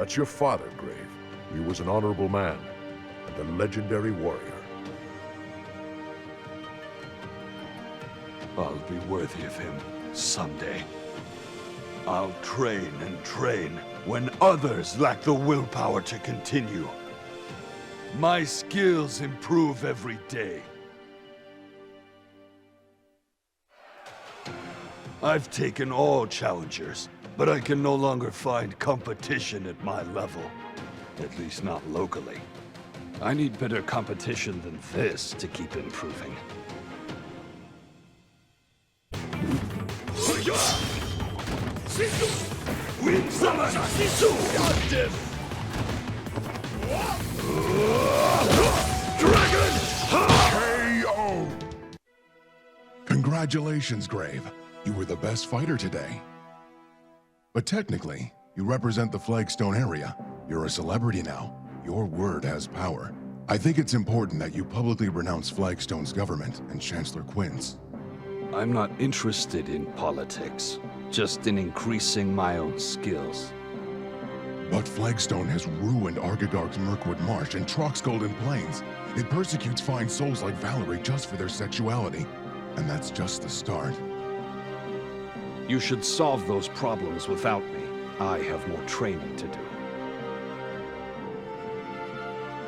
That's your father, Grave. He was an honorable man and a legendary warrior. I'll be worthy of him someday. I'll train and train when others lack the willpower to continue. My skills improve every day. I've taken all challengers, but I can no longer find competition at my level. At least not locally. I need better competition than this to keep improving. Dragon! KO! Congratulations, Grave. You were the best fighter today. But technically, you represent the Flagstone area. You're a celebrity now. Your word has power. I think it's important that you publicly renounce Flagstone's government and Chancellor Quinn's. I'm not interested in politics, just in increasing my own skills. But Flagstone has ruined Argagark's Mirkwood Marsh and Trock's Golden Plains. It persecutes fine souls like Valerie just for their sexuality. And that's just the start. You should solve those problems without me. I have more training to do.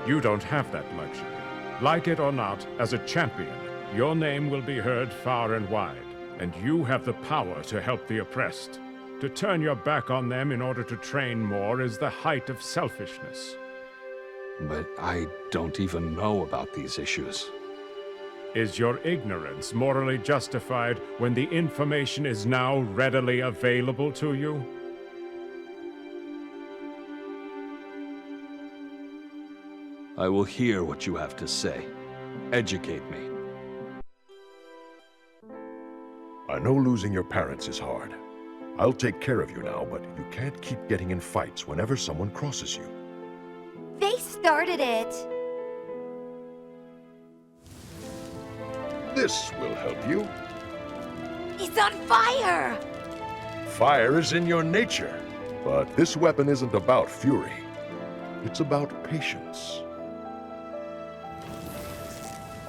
You don't have that luxury. Like it or not, as a champion, your name will be heard far and wide, and you have the power to help the oppressed. To turn your back on them in order to train more is the height of selfishness. But I don't even know about these issues. Is your ignorance morally justified when the information is now readily available to you? I will hear what you have to say. Educate me. I know losing your parents is hard. I'll take care of you now, but you can't keep getting in fights whenever someone crosses you. They started it. This will help you. He's on fire! Fire is in your nature, but this weapon isn't about fury. It's about patience.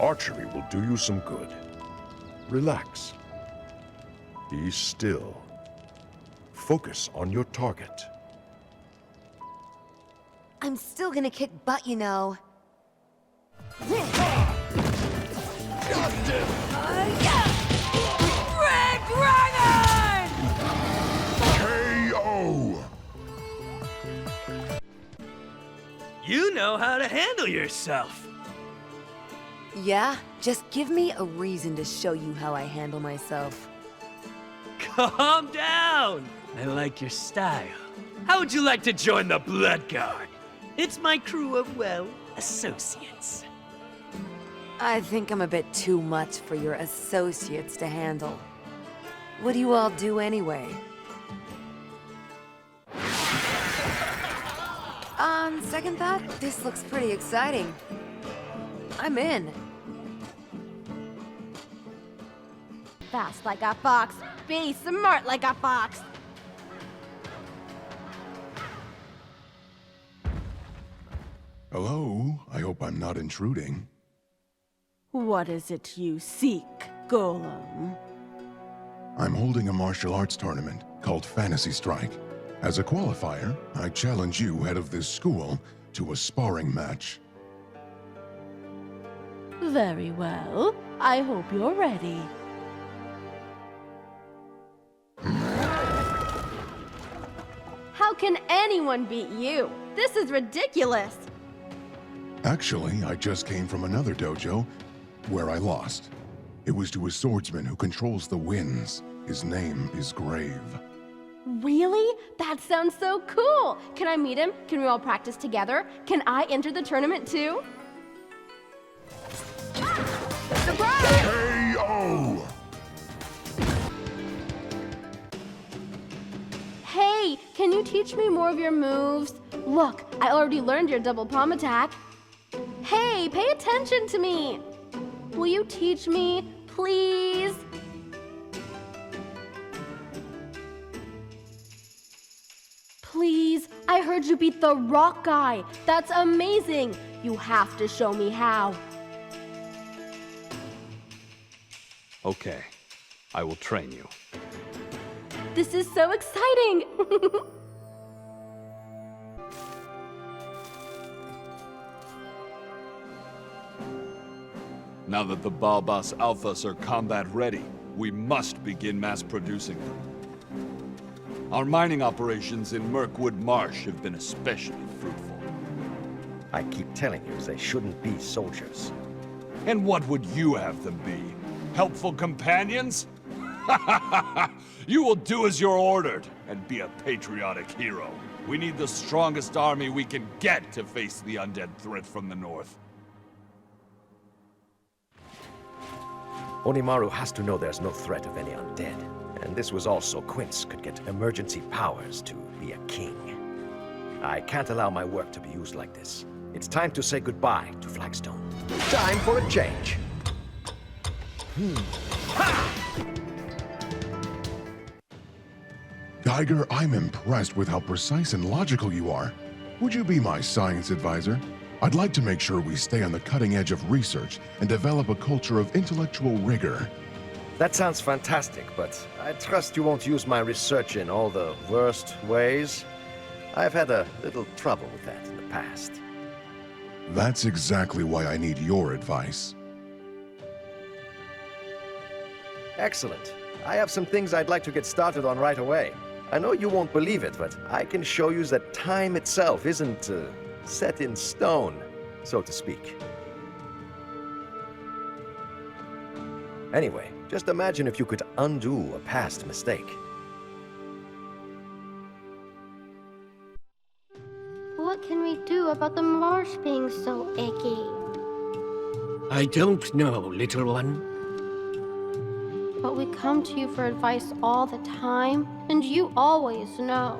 Archery will do you some good. Relax. Be still. Focus on your target. I'm still gonna kick butt, you know. Red Dragon! KO! You know how to handle yourself. Yeah, just give me a reason to show you how I handle myself. Calm down. I like your style. How would you like to join the Blood Guard? It's my crew of, well, associates. I think I'm a bit too much for your associates to handle. What do you all do anyway? On second thought, this looks pretty exciting. I'm in. Fast like a fox, be smart like a fox. Hello? I hope I'm not intruding. What is it you seek, Golem? I'm holding a martial arts tournament called Fantasy Strike. As a qualifier, I challenge you, head of this school, to a sparring match. Very well. I hope you're ready. How can anyone beat you? This is ridiculous. Actually, I just came from another dojo where I lost. It was to a swordsman who controls the winds. His name is Grave. Really? That sounds so cool! Can I meet him? Can we all practice together? Can I enter the tournament too? Surprise! KO! Hey, can you teach me more of your moves? Look, I already learned your double palm attack. Hey, pay attention to me! Will you teach me, please? Please, I heard you beat the rock guy. That's amazing. You have to show me how. Okay, I will train you. This is so exciting. Now that the Balbas Alphas are combat ready, we must begin mass producing them. Our mining operations in Mirkwood Marsh have been especially fruitful. I keep telling you, they shouldn't be soldiers. And what would you have them be? Helpful companions? You will do as you're ordered and be a patriotic hero. We need the strongest army we can get to face the undead threat from the north. Onimaru has to know there's no threat of any undead. And this was also Quince could get emergency powers to be a king. I can't allow my work to be used like this. It's time to say goodbye to Flagstone. Time for a change. Geiger, I'm impressed with how precise and logical you are. Would you be my science advisor? I'd like to make sure we stay on the cutting edge of research and develop a culture of intellectual rigor. That sounds fantastic, but I trust you won't use my research in all the worst ways. I've had a little trouble with that in the past. That's exactly why I need your advice. Excellent. I have some things I'd like to get started on right away. I know you won't believe it, but I can show you that time itself isn't set in stone, so to speak. Anyway, just imagine if you could undo a past mistake. What can we do about the marsh being so icky? I don't know, little one. But we come to you for advice all the time, and you always know.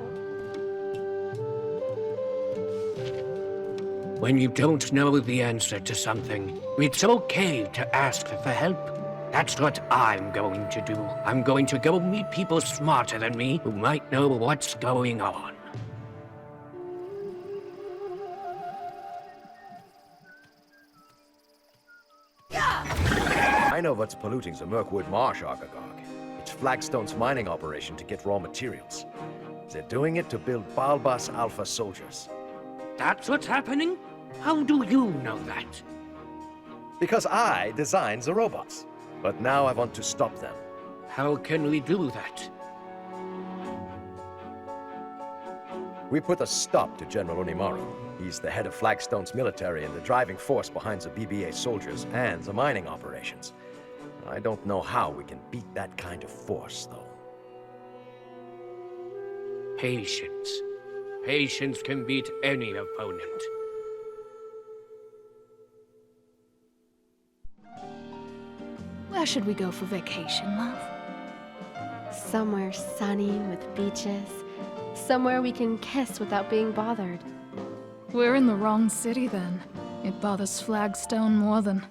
When you don't know the answer to something, it's okay to ask for help. That's what I'm going to do. I'm going to go meet people smarter than me who might know what's going on. I know what's polluting the Mirkwood Marsh, Argagog. It's Flagstone's mining operation to get raw materials. They're doing it to build Balbas Alpha soldiers. That's what's happening? How do you know that? Because I designed the robots. But now I want to stop them. How can we do that? We put a stop to General Onimaru. He's the head of Flagstone's military and the driving force behind the BBA soldiers and the mining operations. I don't know how we can beat that kind of force, though. Patience. Patience can beat any opponent. Where should we go for vacation, love? Somewhere sunny with beaches. Somewhere we can kiss without being bothered. We're in the wrong city, then. It bothers Flagstone more than...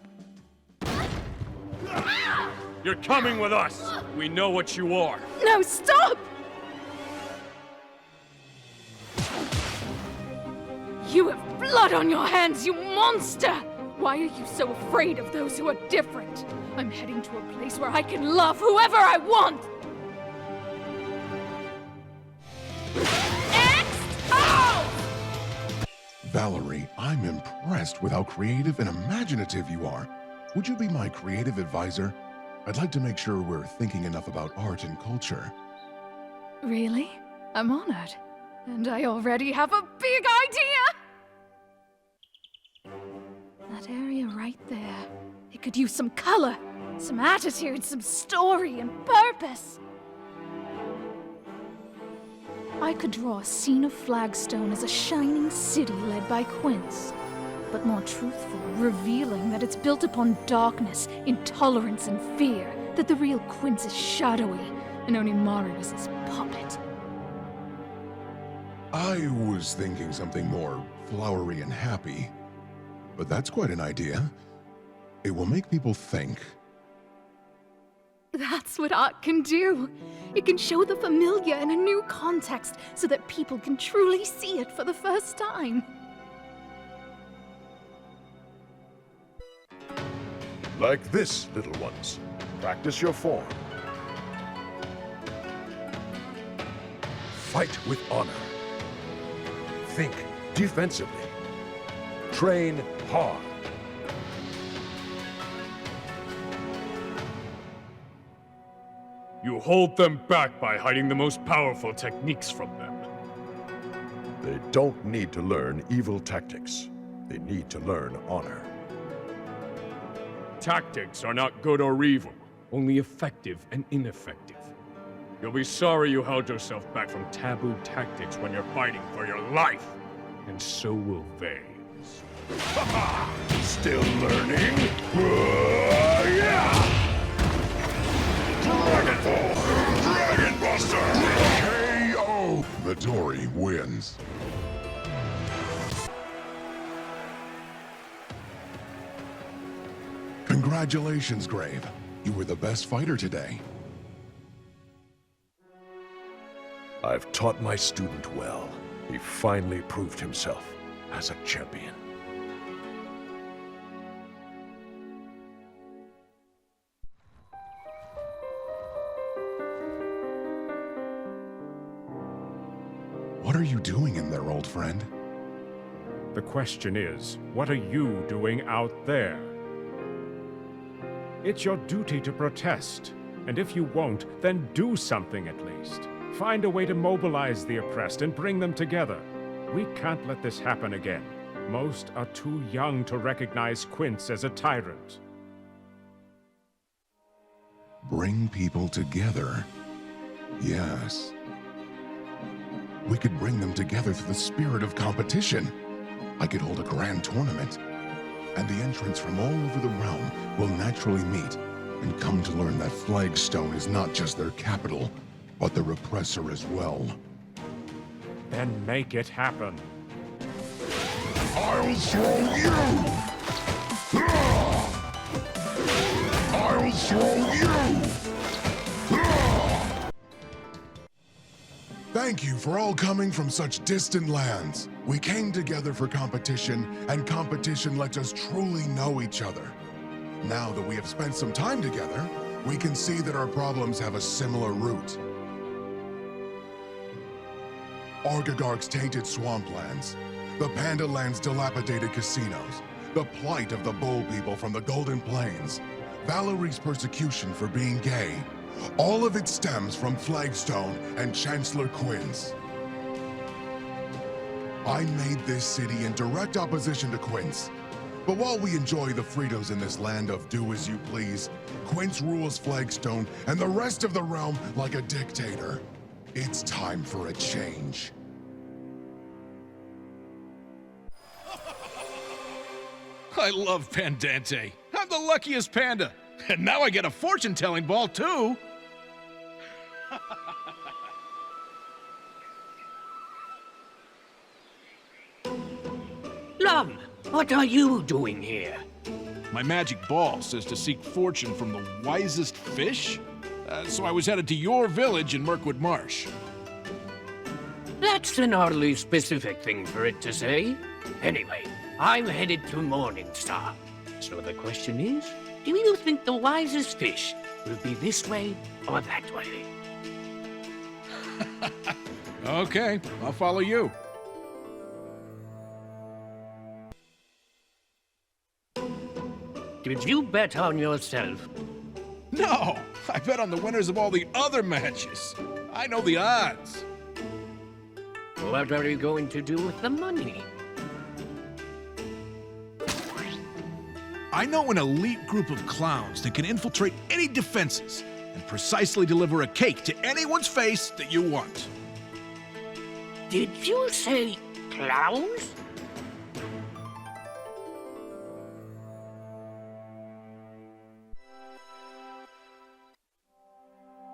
You're coming with us! We know what you are! No, stop! You have blood on your hands, you monster! Why are you so afraid of those who are different? I'm heading to a place where I can love whoever I want! Valerie, I'm impressed with how creative and imaginative you are. Would you be my creative advisor? I'd like to make sure we're thinking enough about art and culture. Really? I'm honored. And I already have a big idea! That area right there. It could use some color, some attitude, some story and purpose. I could draw a scene of Flagstone as a shining city led by Quince, but more truthful, revealing that it's built upon darkness, intolerance, and fear, that the real Quince is shadowy, and only Maru is his puppet. I was thinking something more flowery and happy, but that's quite an idea. It will make people think. That's what art can do. It can show the familiar in a new context so that people can truly see it for the first time. Like this, little ones. Practice your form. Fight with honor. Think defensively. Train hard. You hold them back by hiding the most powerful techniques from them. They don't need to learn evil tactics. They need to learn honor. Tactics are not good or evil, only effective and ineffective. You'll be sorry you held yourself back from taboo tactics when you're fighting for your life. And so will they. Still learning? Yeah! Dragonfall! Dragon Buster! KO! Midori wins. Congratulations, Grave. You were the best fighter today. I've taught my student well. He finally proved himself as a champion. What are you doing in there, old friend? The question is, what are you doing out there? It's your duty to protest, and if you won't, then do something at least. Find a way to mobilize the oppressed and bring them together. We can't let this happen again. Most are too young to recognize Quince as a tyrant. Bring people together. Yes. We could bring them together through the spirit of competition. I could hold a grand tournament, and the entrants from all over the realm will naturally meet and come to learn that Flagstone is not just their capital, but their oppressor as well. Then make it happen. I'll throw you! I'll throw you! Thank you for all coming from such distant lands. We came together for competition, and competition lets us truly know each other. Now that we have spent some time together, we can see that our problems have a similar root. Argagark's tainted swamplands, the Panda Land's dilapidated casinos, the plight of the Bull people from the Golden Plains, Valerie's persecution for being gay, all of it stems from Flagstone and Chancellor Quince. I made this city in direct opposition to Quince. But while we enjoy the freedoms in this land of do as you please, Quince rules Flagstone and the rest of the realm like a dictator. It's time for a change. I love Pandante. I'm the luckiest panda. And now I get a fortune-telling ball, too. Lum, what are you doing here? My magic ball says to seek fortune from the wisest fish. So I was headed to your village in Mirkwood Marsh. That's an oddly specific thing for it to say. Anyway, I'm headed to Morningstar. So the question is, do you think the wisest fish will be this way or that way? Okay, I'll follow you. Did you bet on yourself? No, I bet on the winners of all the other matches. I know the odds. What are you going to do with the money? I know an elite group of clowns that can infiltrate any defenses and precisely deliver a cake to anyone's face that you want. Did you say clowns?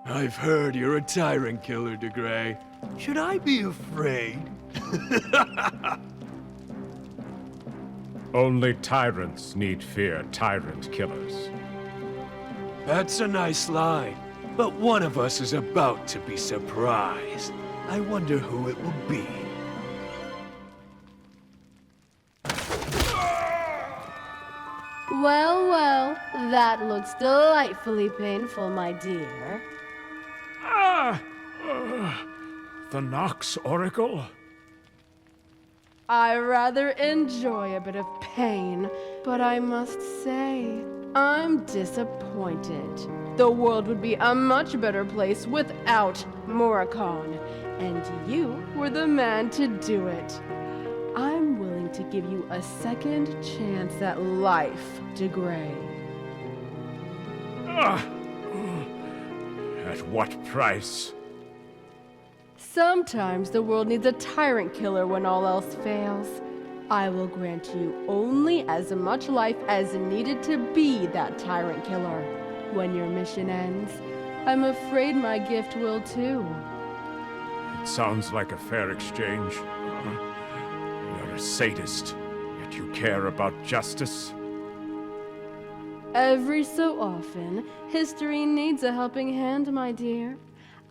I've heard you're a tyrant killer, DeGrey. Should I be afraid? Only tyrants need fear tyrant killers. That's a nice line, but one of us is about to be surprised. I wonder who it will be. Well, well, that looks delightfully painful, my dear. The Nox Oracle? I rather enjoy a bit of pain, but I must say, I'm disappointed. The world would be a much better place without Morricon, and you were the man to do it. I'm willing to give you a second chance at life, DeGrey. At what price? Sometimes the world needs a tyrant killer when all else fails. I will grant you only as much life as needed to be that tyrant killer. When your mission ends, I'm afraid my gift will too. It sounds like a fair exchange. You're a sadist, yet you care about justice. Every so often, history needs a helping hand, my dear.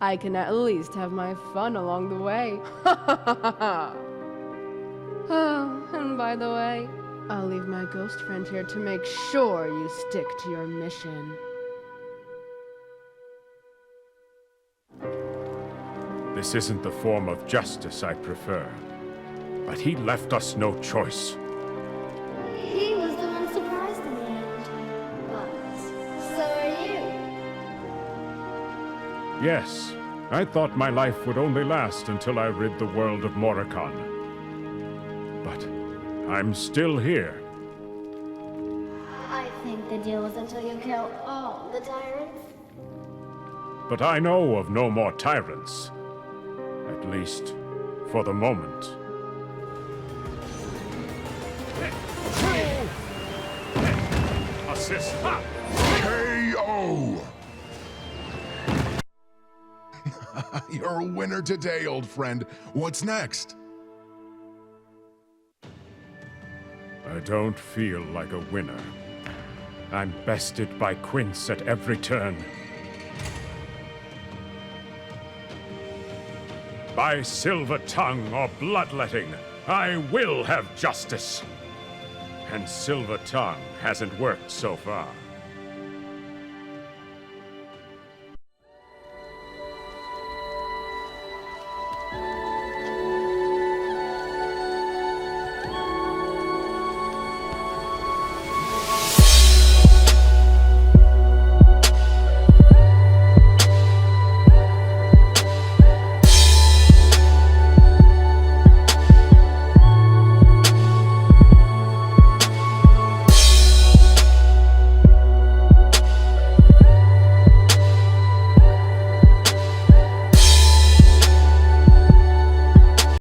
I can at least have my fun along the way. Oh, and by the way, I'll leave my ghost friend here to make sure you stick to your mission. This isn't the form of justice I prefer. But he left us no choice. He was the one surprised in the end. But so are you. Yes, I thought my life would only last until I rid the world of Morricon. But I'm still here. I think the deal was until you kill all the tyrants. But I know of no more tyrants. At least, for the moment. Assist. KO! You're a winner today, old friend. What's next? I don't feel like a winner. I'm bested by Quince at every turn. By silver tongue or bloodletting, I will have justice. And silver tongue hasn't worked so far.